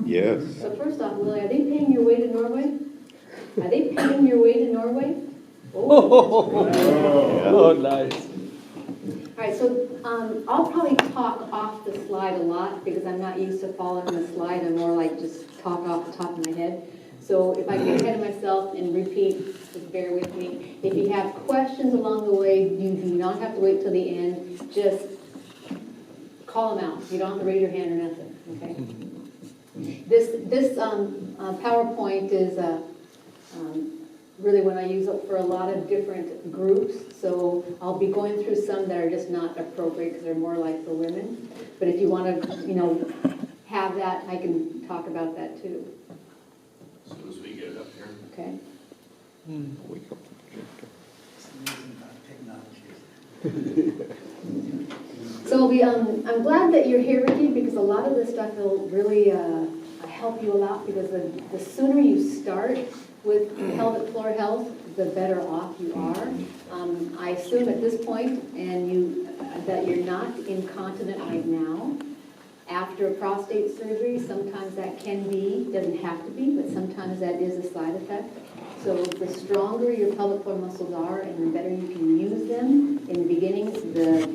Yes. So first off, Lily, are they paying your way to Norway? Are they paying your way to Norway? Oh, nice. All right, so I'll probably talk off the slide a lot because I'm not used to following the slide. I'm more like just talk off the top of my head. So if I get ahead of myself and repeat, just bear with me. If you have questions along the way, you do not have to wait till the end. Just call them out. You don't have to raise your hand or nothing, okay? This PowerPoint is really one I use it for a lot of different groups. So I'll be going through some that are just not appropriate because they're more like for women. But if you want to, have that, I can talk about that too. As soon as we get it up here. Okay. Wake up the projector. It's amazing how technology is. So I'm glad that you're here, Ricky, because a lot of this stuff will really help you a lot because the sooner you start with pelvic floor health, the better off you are. I assume at this point that you're not incontinent right now. After prostate surgery, sometimes that can be, doesn't have to be, but sometimes that is a side effect. So the stronger your pelvic floor muscles are and the better you can use them in the beginning, the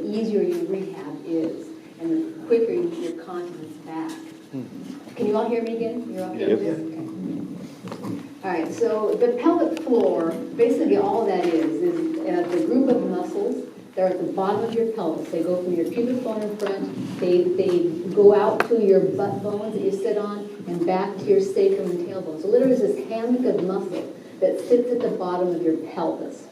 easier your rehab is and the quicker you get your continence back. Can you all hear me again? You're all okay with this? Okay. All right, so the pelvic floor, basically all that is the group of muscles. They're at the bottom of your pelvis. They go from your pubic bone in front, they go out to your butt bones that you sit on, and back to your sacrum and tailbone. So literally it's this hammock of muscle that sits at the bottom of your pelvis.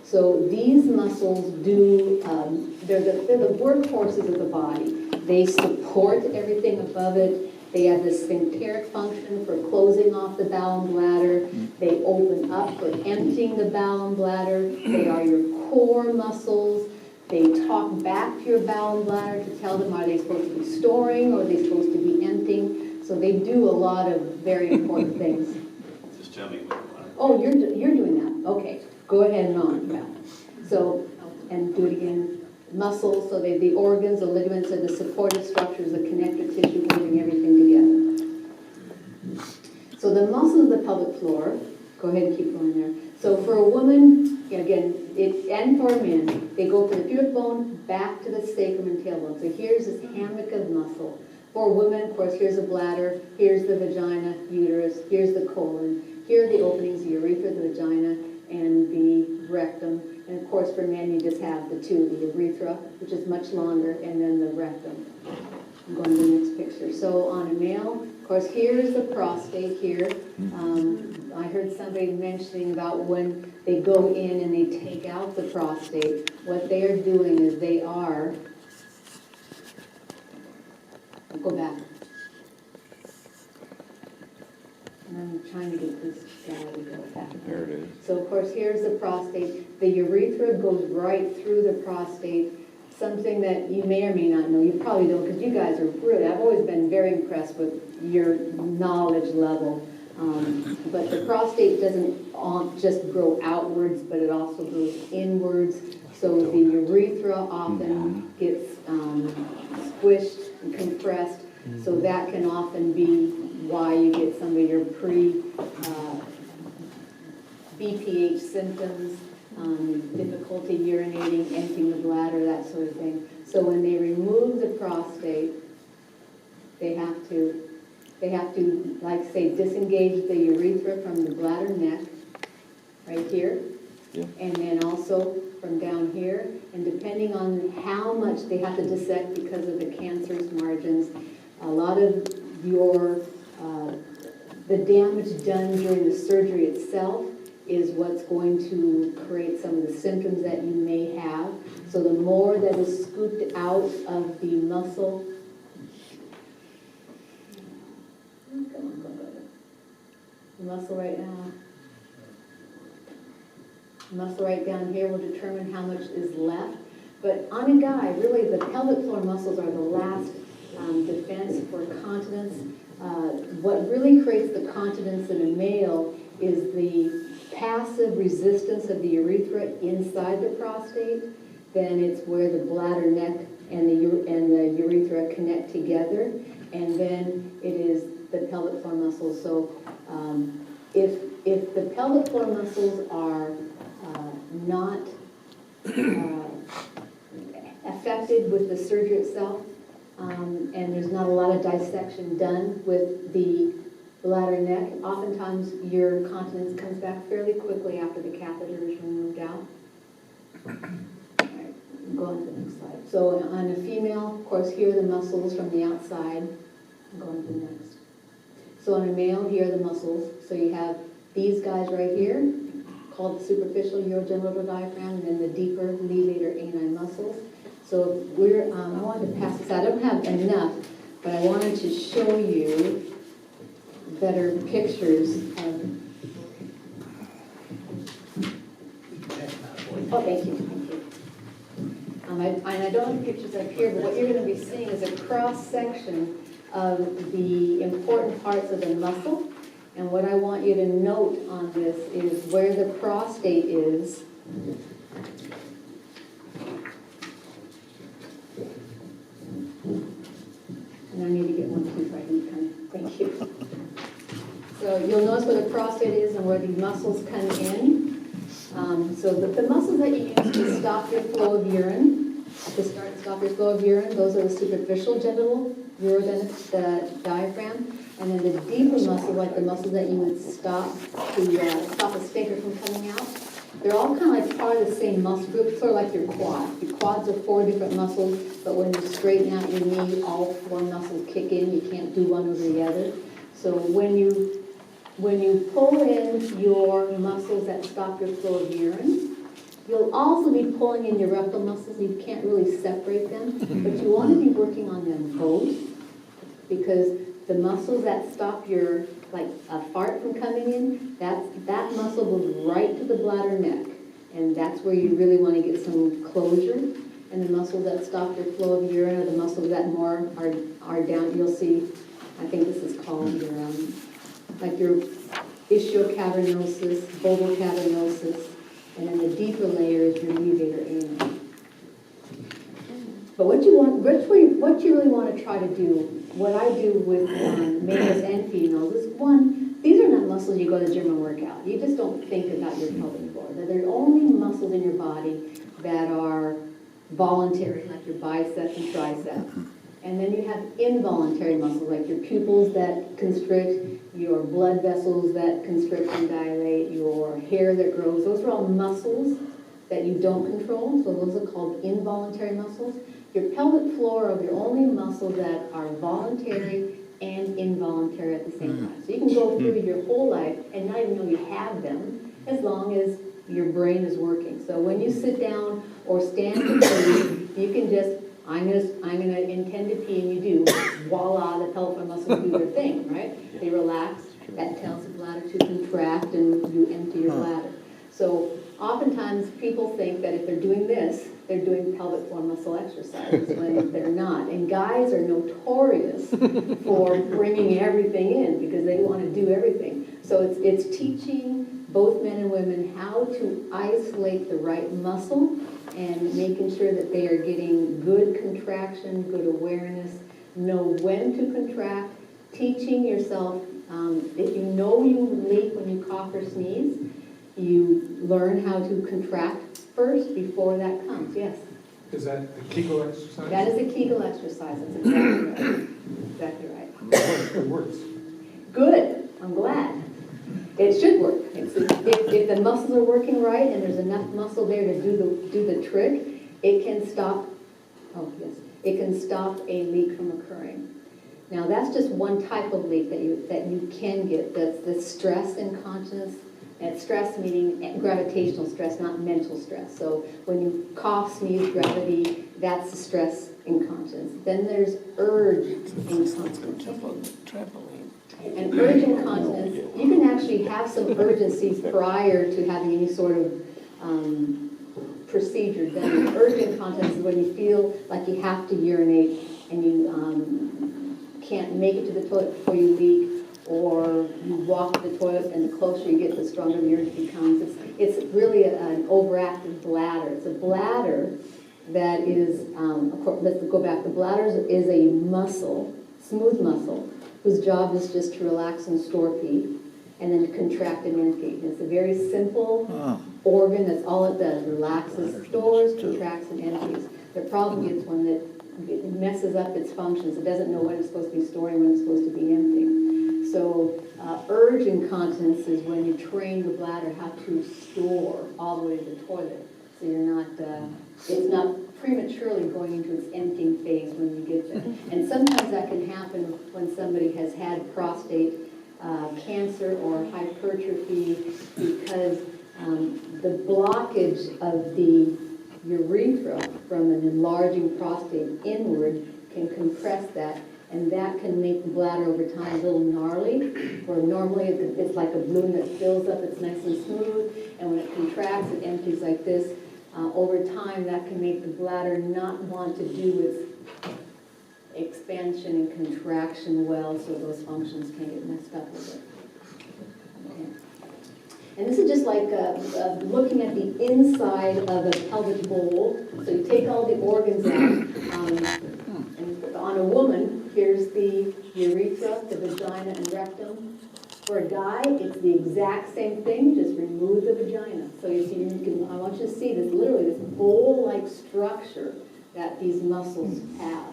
So these muscles they're the workhorses of the body. They support everything above it. They have this sphincteric function for closing off the bowel and bladder. They open up for emptying the bowel and bladder. They are your core muscles. They talk back to your bowel and bladder to tell them are they supposed to be storing or are they supposed to be emptying. So they do a lot of very important things. Just tell me what you want. Oh, you're doing that. Okay, go ahead and on. Yeah. So, and do it again. Muscles, so the organs, the ligaments, are the supportive structures, the connective tissue holding everything together. So the muscles of the pelvic floor, go ahead and keep going there. So for a woman, again, and for men, they go from the pubic bone back to the sacrum and tailbone. So here's this hammock of muscle. For women, of course, here's the bladder, here's the vagina, uterus, here's the colon. Here are the openings, the urethra, the vagina, and the rectum. And of course, for men, you just have the two, the urethra, which is much longer, and then the rectum. I'm going to the next picture. So on a male, of course, here's the prostate here. I heard somebody mentioning about when they go in and they take out the prostate, what they are doing is I'll go back. And I'm trying to get this guy to go back. There it is. So of course, here's the prostate. The urethra goes right through the prostate, something that you may or may not know. You probably don't because you guys are really, I've always been very impressed with your knowledge level. But the prostate doesn't just grow outwards, but it also goes inwards. So the urethra often gets squished and compressed. So that can often be why you get some of your BPH symptoms, difficulty urinating, emptying the bladder, that sort of thing. So when they remove the prostate, they have to, like say, disengage the urethra from the bladder neck, right here, and then also from down here. And depending on how much they have to dissect because of the cancerous margins, a lot of the damage done during the surgery itself is what's going to create some of the symptoms that you may have. So the more that is scooped out of the muscle, the muscle right now, the muscle right down here will determine how much is left. But on a guy, really the pelvic floor muscles are the last defense for continence. What really creates the continence in a male is the passive resistance of the urethra inside the prostate. Then it's where the bladder neck and the urethra connect together. and then it is the pelvic floor muscles. So if the pelvic floor muscles are not affected with the surgery itself, and there's not a lot of dissection done with the bladder neck, oftentimes your continence comes back fairly quickly after the catheter is removed out. All right, go on to the next slide. So on a female, of course, here are the muscles from the outside. Go on to the next. So on a male, here are the muscles. So you have these guys right here, called the superficial urogenital diaphragm, and then the deeper levator ani muscles. So I wanted to pass this out. I don't have enough, but I wanted to show you better pictures of. Oh, thank you. Thank you. I don't have pictures up here, but what you're going to be seeing is a cross section of the important parts of the muscle. And what I want you to note on this is where the prostate is. And I need to get one too, so I can come. Thank you. So you'll notice where the prostate is and where the muscles come in. So the muscles that you use to stop your flow of urine, stop your flow of urine, those are the superficial genital urogenic diaphragm. And then the deeper muscles, like the muscles that you would stop a sphincter from coming out, they're all kind of like part of the same muscle group, sort of like your quad. Your quads are 4 different muscles, but when you straighten out your knee, all 4 muscles kick in. You can't do one over the other. So when you pull in your muscles that stop your flow of urine, you'll also be pulling in your rectal muscles. You can't really separate them, but you want to be working on them both, because the muscles that stop your, like a fart from coming in, that muscle goes right to the bladder neck. And that's where you really want to get some closure. And the muscles that stop your flow of urine are the muscles that more are down. You'll see, I think this is called your, like your ischiocavernosus, bulbocavernosus, and then the deeper layer is your levator ani. But what you really want to try to do, what I do with males and females is, one, these are not muscles you go to the gym and work out. You just don't think about your pelvic floor. They're only muscles in your body that are voluntary, like your bicep and tricep. And then you have involuntary muscles, like your pupils that constrict, your blood vessels that constrict and dilate, your hair that grows. Those are all muscles that you don't control, so those are called involuntary muscles. Your pelvic floor are the only muscles that are voluntary and involuntary at the same time. So you can go through your whole life and not even know you have them, as long as your brain is working. So when you sit down or stand to pee, you can just, I'm gonna intend to pee, and you do, voila, the pelvic muscles do their thing, right? They relax, that tells the bladder to contract, and you empty your bladder. So oftentimes people think that if they're doing this, they're doing pelvic floor muscle exercises when they're not. And guys are notorious for bringing everything in because they want to do everything. So it's teaching both men and women how to isolate the right muscle and making sure that they are getting good contraction, good awareness, know when to contract, teaching yourself, if you know you leak when you cough or sneeze, you learn how to contract first before that comes. Yes? Is that the Kegel exercise? That is a Kegel exercise. That's exactly right. Exactly right. It works. Good. I'm glad. It should work. If the muscles are working right and there's enough muscle there to do the trick, it can stop. Oh yes, it can stop a leak from occurring. Now that's just one type of leak that you can get. That's the stress incontinence. And stress meaning gravitational stress, not mental stress. So when you cough, sneeze, gravity, that's the stress incontinence. Then there's urge incontinence. And urge incontinence, you can actually have some urgencies prior to having any sort of procedure done. Urge incontinence is when you feel like you have to urinate and you can't make it to the toilet before you leak, or you walk to the toilet and the closer you get, the stronger the urge becomes. It's really an overactive bladder. It's a bladder that is, of course, let's go back. The bladder is a muscle smooth muscle, whose job is just to relax and store pee, and then contract and empty. It's a very simple organ, that's all it does, relaxes, stores, contracts, and empties. The problem is when it messes up its functions, it doesn't know when it's supposed to be storing, when it's supposed to be emptying. So urge incontinence is when you train the bladder how to store all the way to the toilet. So you're not, it's not prematurely going into its emptying phase when you get there. And sometimes that can happen when somebody has had prostate cancer or hypertrophy, because the blockage of the urethra from an enlarging prostate inward can compress that, and that can make the bladder over time a little gnarly, where normally it's like a balloon that fills up, it's nice and smooth, and when it contracts, it empties like this. Over time, that can make the bladder not want to do its expansion and contraction well, so those functions can get messed up with it. Okay. And this is just like looking at the inside of a pelvic bowl. So you take all the organs out, and on a woman, here's the urethra, the vagina, and rectum. For a guy, it's the exact same thing, just remove the vagina. So you see, I want you to see this, literally this bowl-like structure that these muscles have.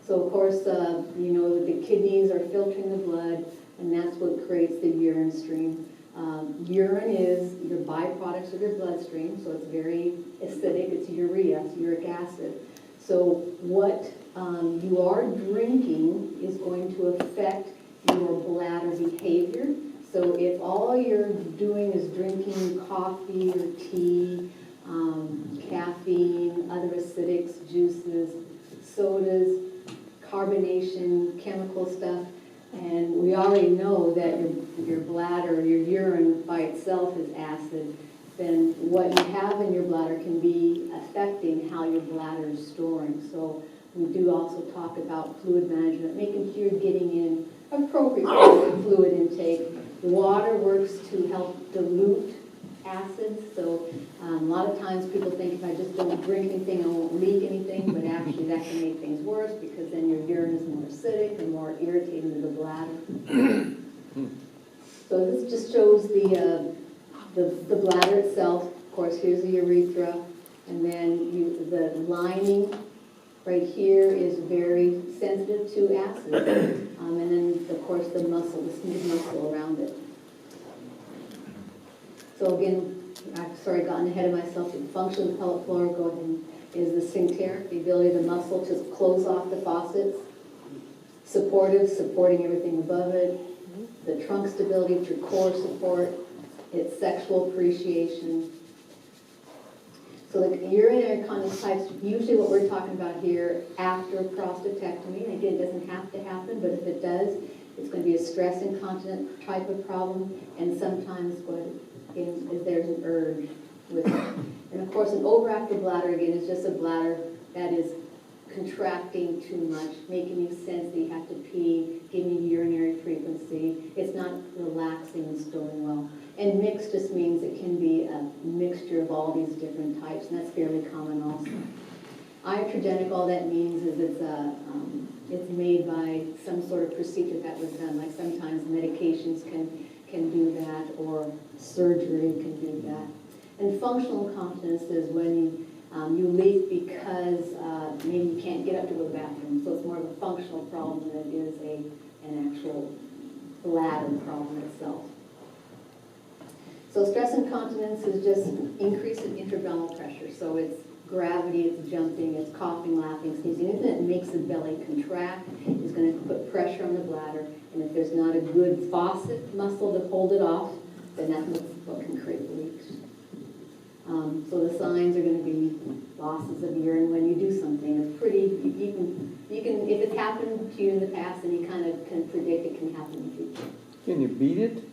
So of course, you know that the kidneys are filtering the blood, and that's what creates the urine stream. Urine is your byproducts of your bloodstream, so it's very acidic. It's urea, it's uric acid. So what you are drinking is going to affect your bladder behavior. So if all you're doing is drinking coffee or tea, caffeine, other acidics, juices, sodas, carbonation, chemical stuff, and we already know that your bladder, your urine by itself is acid, then what you have in your bladder can be affecting how your bladder is storing. So we do also talk about fluid management, making sure you're getting in appropriate fluid intake. Water works to help dilute acids. So a lot of times people think if I just don't drink anything, I won't leak anything, but actually that can make things worse because then your urine is more acidic and more irritating to the bladder. So this just shows the bladder itself. Of course, here's the urethra, and then the lining right here is very sensitive to acid. And then, of course, the muscle, the smooth muscle around it. So again, I've gotten ahead of myself. The function of the pelvic floor, go ahead, is the sphincter, the ability of the muscle to close off the faucets. Supportive, supporting everything above it. The trunk stability through core support. It's sexual appreciation. So the urinary incontinence types, usually what we're talking about here after prostatectomy. Again, it doesn't have to happen, but if it does, it's going to be a stress incontinent type of problem, and sometimes if there's an urge with it. And of course, an overactive bladder, again, is just a bladder that is contracting too much, making you sense that you have to pee, giving you urinary frequency. It's not relaxing and storing well. And mixed just means it can be a mixture of all these different types, and that's fairly common also. Iatrogenic, all that means is it's made by some sort of procedure that was done. Like sometimes medications can do that, or surgery can do that. And functional incontinence is when you leak because maybe you can't get up to go to the bathroom. So it's more of a functional problem than it is an actual bladder problem itself. So stress incontinence is just increase in intraabdominal pressure. So it's gravity, it's jumping, it's coughing, laughing, sneezing. Anything that makes the belly contract is going to put pressure on the bladder. And if there's not a good faucet muscle to hold it off, then that's what can create leaks. So the signs are going to be losses of urine when you do something. It's pretty, you can, if it's happened to you in the past, then you kind of can predict it can happen in the future. Can you beat it?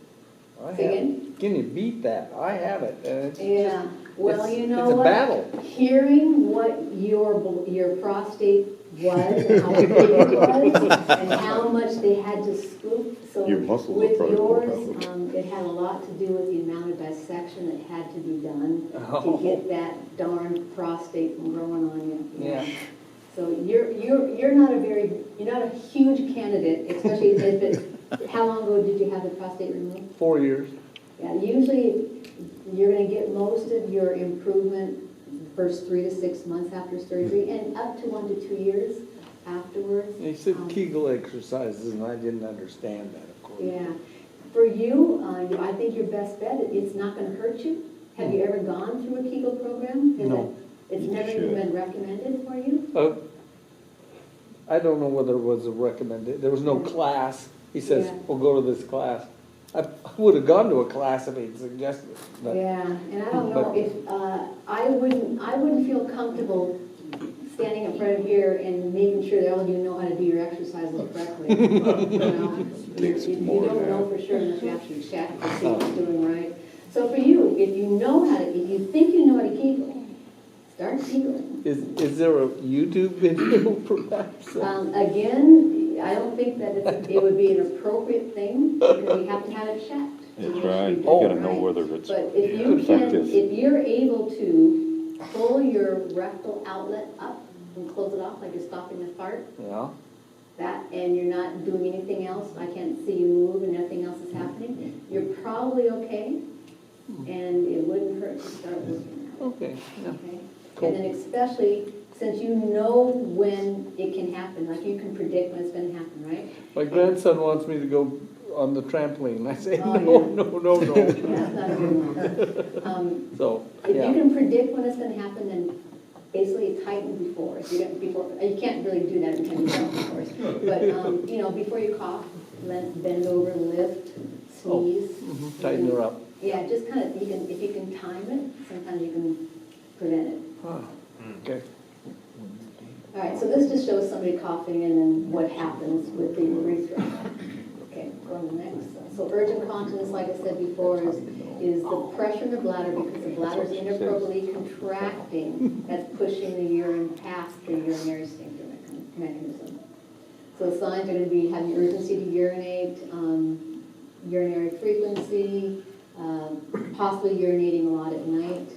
Say again? Can you beat that? I have it. Yeah. Well, you know it's what? a battle. Hearing what your prostate was and how big it was and how much they had to scoop. So Your muscles are with probably more yours, powerful. it had a lot to do with the amount of dissection that had to be done to get that darn prostate from growing on you. Yeah. So you're not a huge candidate, especially if it's, how long ago did you have the prostate removed? 4 years. Yeah, usually you're gonna get most of your improvement the first 3 to 6 months after surgery and up to 1 to 2 years afterwards. He said Kegel exercises, and I didn't understand that, of course. Yeah, for you, I think your best bet, it's not gonna hurt you. Have you ever gone through a Kegel program? No. It's never even been recommended for you? I don't know whether it was a recommended, there was no class. He says, Yeah. we'll go to this class. I would have gone to a class if he'd suggested it. but- Yeah, and I don't know if, I wouldn't feel comfortable standing in front of here and making sure that all you know how to do your exercises correctly. You know, you don't know for sure unless you actually check to see what's doing right. So for you, if you think you know how to Kegel, start Kegeling. Is there a YouTube video perhaps? Again, I don't think that it would be an appropriate thing because you have to have it checked. That's to make sure right, you're you doing gotta it know right. whether it's But if you effective. if you're able to pull your rectal outlet up and close it off like you're stopping a fart, Yeah, and you're not doing anything else, I can't see you move and nothing else is happening, you're probably okay, and it wouldn't hurt to start working out. okay, yeah. Okay? Cool. And then especially since you know when it can happen, like you can predict when it's gonna happen, right? My grandson wants me to go on the trampoline. I say, Oh, no, yeah. no. That's not a good one. So, If you yeah, can predict when it's gonna happen, then basically tighten before. If you don't, you can't really do that until you don't, of course. But, before you cough, bend over, lift, sneeze. tighten her up. Yeah, just kind of, if you can time it, sometimes you can prevent it. Ah, okay. All right, so this just shows somebody coughing and then what happens with the urethra. Okay, go on to the next. So urgent continence, like I said before, is the pressure in the bladder because the bladder is inappropriately contracting. That's pushing the urine past the urinary sphincter mechanism. So the signs are going to be having urgency to urinate, urinary frequency, possibly urinating a lot at night,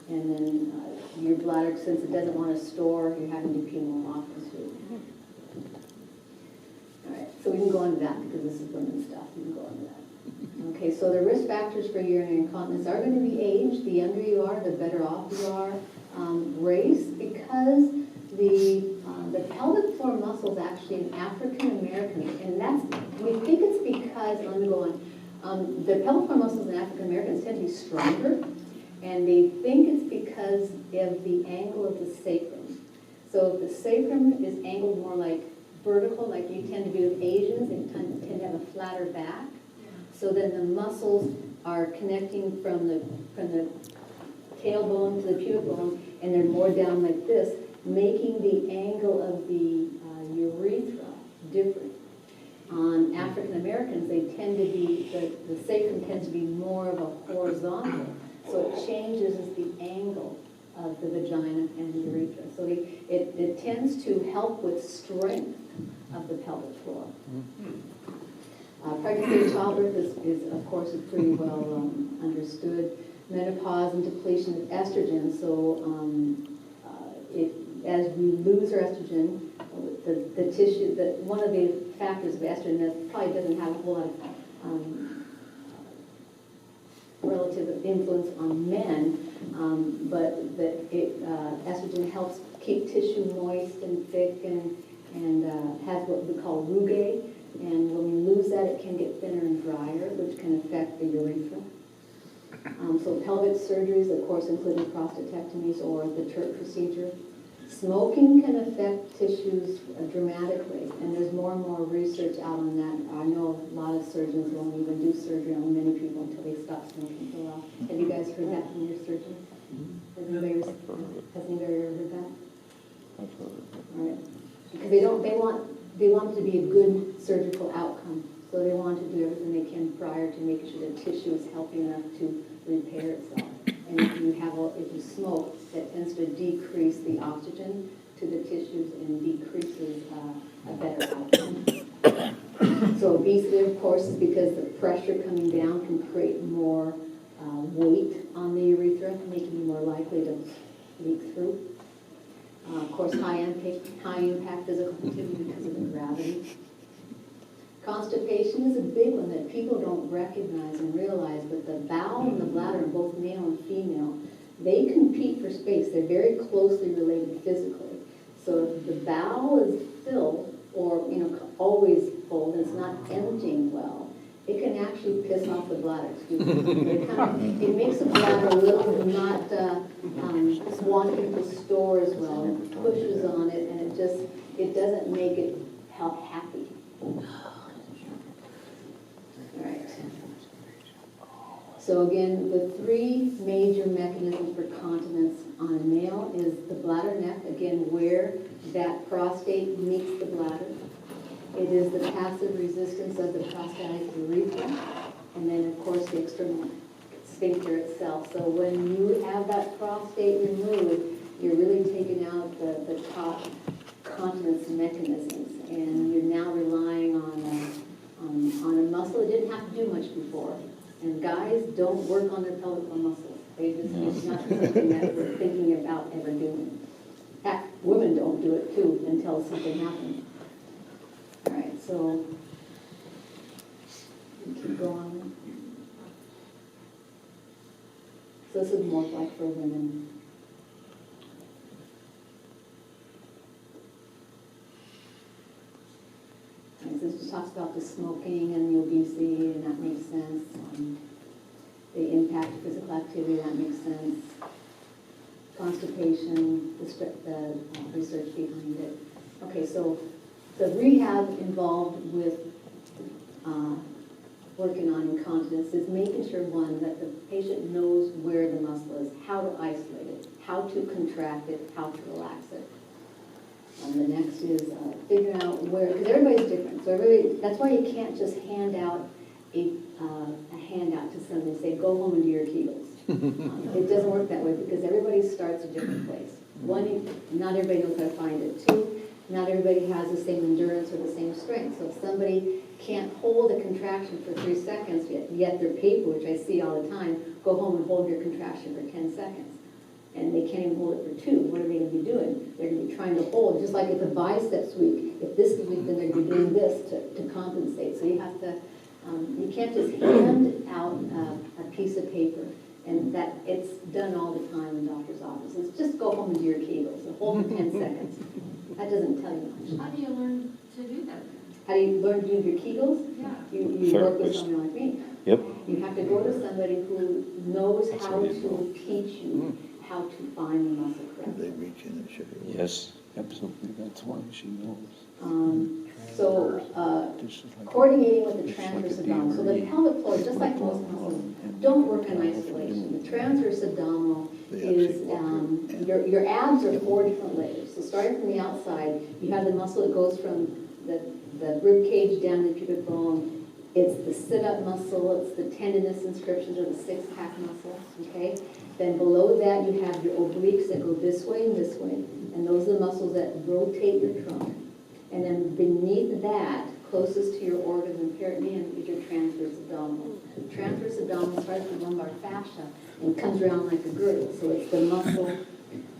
and then your bladder, since it doesn't want to store, you're having to pee more often too. All right, so we can go on to that because this is women's stuff. We can go on to that. Okay, so the risk factors for urinary incontinence are going to be age. The younger you are, the better off you are. Race, because the pelvic floor muscle is actually an African American, and we think it's because, let me go on, the pelvic floor muscles in African Americans tend to be stronger, and they think it's because of the angle of the sacrum. So if the sacrum is angled more like vertical, like you tend to do with Asians, they tend to have a flatter back. So then the muscles are connecting from the tailbone to the pubic bone, and they're more down like this, making the angle of the urethra different. On African Americans, they tend to be, the sacrum tends to be more of a horizontal, so it changes the angle of the vagina and the urethra. So it tends to help with strength of the pelvic floor. Pregnancy and childbirth is of course, is pretty well understood. Menopause and depletion of estrogen. So as we lose our estrogen, the tissue, one of the factors of estrogen that probably doesn't have a whole lot of relative influence on men, but that estrogen helps keep tissue moist and thick and has what we call rugae. And when we lose that, it can get thinner and drier, which can affect the urethra. So pelvic surgeries, of course, including prostatectomies or the TURP procedure. Smoking can affect tissues dramatically, and there's more and more research out on that. I know a lot of surgeons won't even do surgery on many people until they stop smoking for a while. Have you guys heard that from your surgeon? Has anybody ever heard that? All right. Because they want it to be a good surgical outcome. So they want to do everything they can prior to making sure the tissue is healthy enough to repair itself. And if you smoke, that tends to decrease the oxygen to the tissues and decreases a better outcome. So obesity, of course, is because the pressure coming down can create more weight on the urethra, making you more likely to leak through. Of course, high impact physical activity because of the gravity. Constipation is a big one that people don't recognize and realize, but the bowel and the bladder, both male and female, they compete for space. They're very closely related physically. So if the bowel is filled or, always full and it's not emptying well, it can actually piss off the bladder. It makes the bladder a little not wanting to store as well. It pushes on it and it doesn't make it happy. All right. So again, the three major mechanisms for continence on a male is the bladder neck, again, where that prostate meets the bladder. It is the passive resistance of the prostatic urethra, and then, of course, the external sphincter itself. So when you have that prostate removed, you're really taking out the top continence mechanisms, and you're now relying on a muscle that didn't have to do much before. And guys don't work on their pelvic floor muscles. It's not something that we're thinking about ever doing. Heck, women don't do it too until something happens. All right, so keep going. So this is more like for women. And this just talks about the smoking and the obesity, and that makes sense. The impact of physical activity, that makes sense. Constipation, the research behind it. Okay, so the rehab involved with working on incontinence is making sure, one, that the patient knows where the muscle is, how to isolate it, how to contract it, how to relax it. The next is figuring out where, because everybody's different. So that's why you can't just hand out a handout to somebody and say, go home and do your Kegels. It doesn't work that way because everybody starts a different place. One, not everybody knows how to find it. Two, not everybody has the same endurance or the same strength. So if somebody can't hold a contraction for 3 seconds, yet their paper, which I see all the time, go home and hold your contraction for 10 seconds. And they can't even hold it for 2. What are they going to be doing? They're going to be trying to hold, just like if the biceps weak. If this is weak, then they're going to be doing this to compensate. So you have to, you can't just hand out a piece of paper, and that it's done all the time in doctor's offices. Just go home and do your Kegels and hold for 10 seconds. That doesn't tell you much. How do you learn to do that? How do you learn to do your Kegels? Yeah. You work with someone like me. Yep. You have to go to somebody who knows how to teach you how to find the muscle correctly. They reach in and show you. Yes, absolutely. That's why she knows. Coordinating with the transverse abdominal. So the pelvic floor, just like most muscles, don't work in isolation. The transverse abdominal is, your abs are 4 different layers. So starting from the outside, you have the muscle that goes from the rib cage down to the pubic bone. It's the sit-up muscle, it's the tendinous inscriptions, or the six-pack muscle, okay? Then below that, you have your obliques that go this way, and those are the muscles that rotate your trunk. And then beneath that, closest to your organs and peritoneum, is your transverse abdominal. The transverse abdominal starts with lumbar fascia and comes around like a girdle. So it's the muscle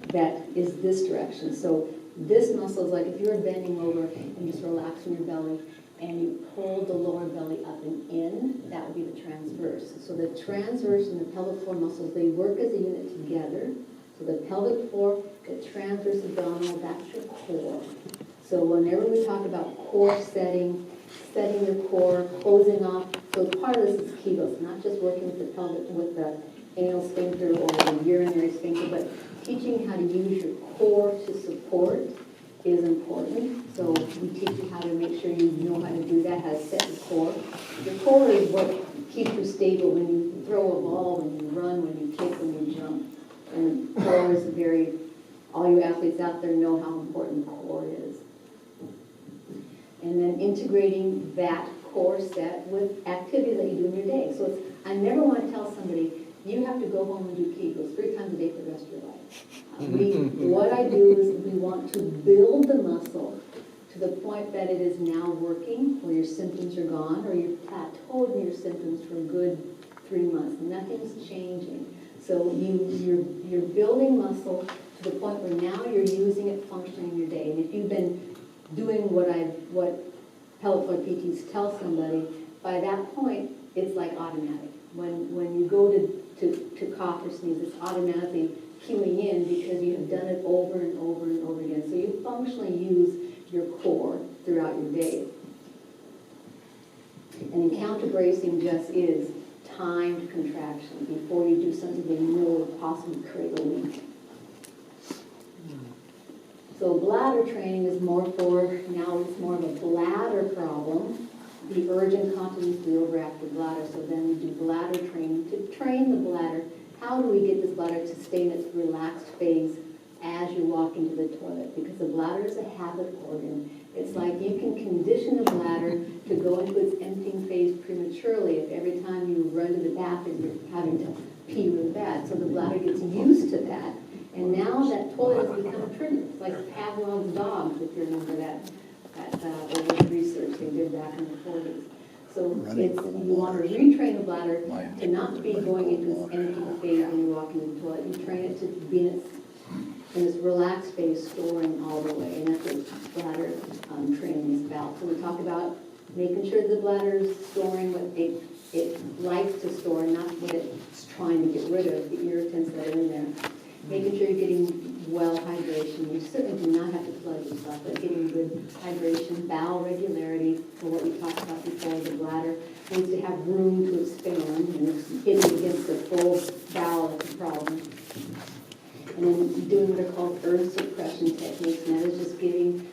that is this direction. So this muscle is like if you were bending over and just relaxing your belly, and you pull the lower belly up and in, that would be the transverse. So the transverse and the pelvic floor muscles, they work as a unit together. So the pelvic floor, the transverse abdominal, that's your core. So whenever we talk about core setting your core, closing off, so part of this is Kegels, not just working with the pelvic, with the anal sphincter or the urinary sphincter, but teaching how to use your core to support is important. So we teach you how to make sure you know how to do that, how to set your core. Your core is what keeps you stable when you throw a ball, when you run, when you kick, when you jump. And core is all you athletes out there know how important core is. And then integrating that core set with activities that you do in your day. So I never want to tell somebody, you have to go home and do Kegels 3 times a day for the rest of your life. What I do is we want to build the muscle to the point that it is now working, where your symptoms are gone, or you've plateaued in your symptoms for a good 3 months. Nothing's changing. So you're building muscle to to the point where now you're using it functionally in your day. And if you've been doing what pelvic floor PTs tell somebody, by that point, it's like automatic. When you go to cough or sneeze, it's automatically cueing in because you have done it over and over and over again. So you functionally use your core throughout your day. And encounter bracing just is timed contraction before you do something that you know will possibly create a leak. So bladder training is more it's more of a bladder problem, the urgent continence, the overactive bladder. So then we do bladder training to train the bladder. How do we get this bladder to stay in its relaxed phase as you walk into the toilet? Because the bladder is a habit organ. It's like you can condition the bladder to go into its emptying phase prematurely if every time you run to the bathroom you're having to pee really bad. So the bladder gets used to that. And now that toilet has become a trigger. It's like Pavlov's dogs, if you remember that old research they did back in the 40s. So you want to retrain the bladder to not be going into this empty phase when you walk into the toilet. You train it to be in this relaxed phase, storing all the way. And that's what bladder training is about. So we talk about making sure the bladder is storing what it likes to store, not what it's trying to get rid of, the irritants that are in there. Making sure you're getting well hydration. You certainly do not have to flood yourself, but getting good hydration, bowel regularity, for what we talked about before, the bladder needs to have room to expand, and it's hitting against the full bowel that's a problem. And then doing what are called urge suppression techniques, and that is just giving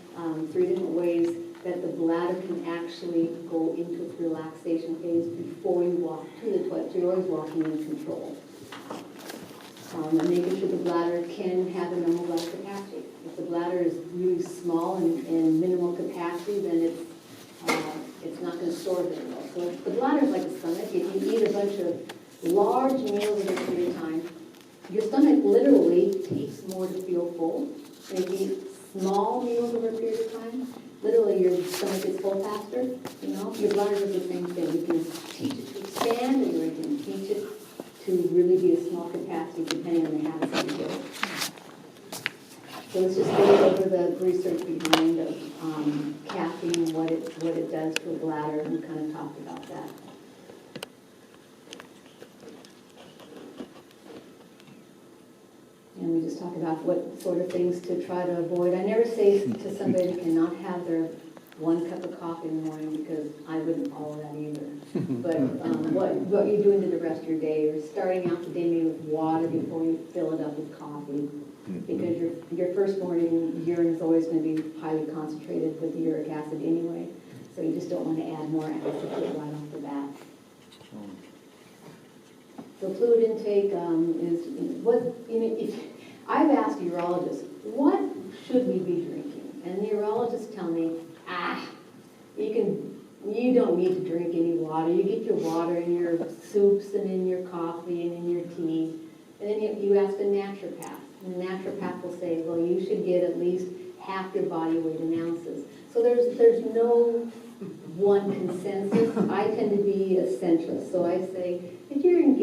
3 different ways that the bladder can actually go into its relaxation phase before you walk to the toilet. So you're always walking in control. And making sure the bladder can have a normal bladder capacity. If the bladder is really small and minimal capacity, then it's not going to store very well. So the bladder is like a stomach. If you eat a bunch of large meals in a period of time, your stomach literally takes more to feel full. And if you eat small meals over a period of time, literally your stomach gets full faster. You know, your bladder does the same thing. You can teach it to expand, or you can teach it to really be a small capacity depending on the habits that you build. So let's just go over the research behind caffeine, what it does to a bladder. We kind of talked about that. And we just talked about what sort of things to try to avoid. I never say to somebody they cannot have their 1 cup of coffee in the morning, because I wouldn't follow that either. But what you're doing to the rest of your day, or starting out the day maybe with water before you fill it up with coffee, because your first morning urine is always going to be highly concentrated with the uric acid anyway, so you just don't want to add more acid to it right off the bat. So fluid intake is if I've asked urologists, what should we be drinking? And the urologists tell me, you don't need to drink any water. You get your water in your soups and in your coffee and in your tea. And then you ask a naturopath. And the naturopath will say, well, you should get at least half your body weight in ounces. So there's no one consensus. I tend to be a centrist. So I say, if you're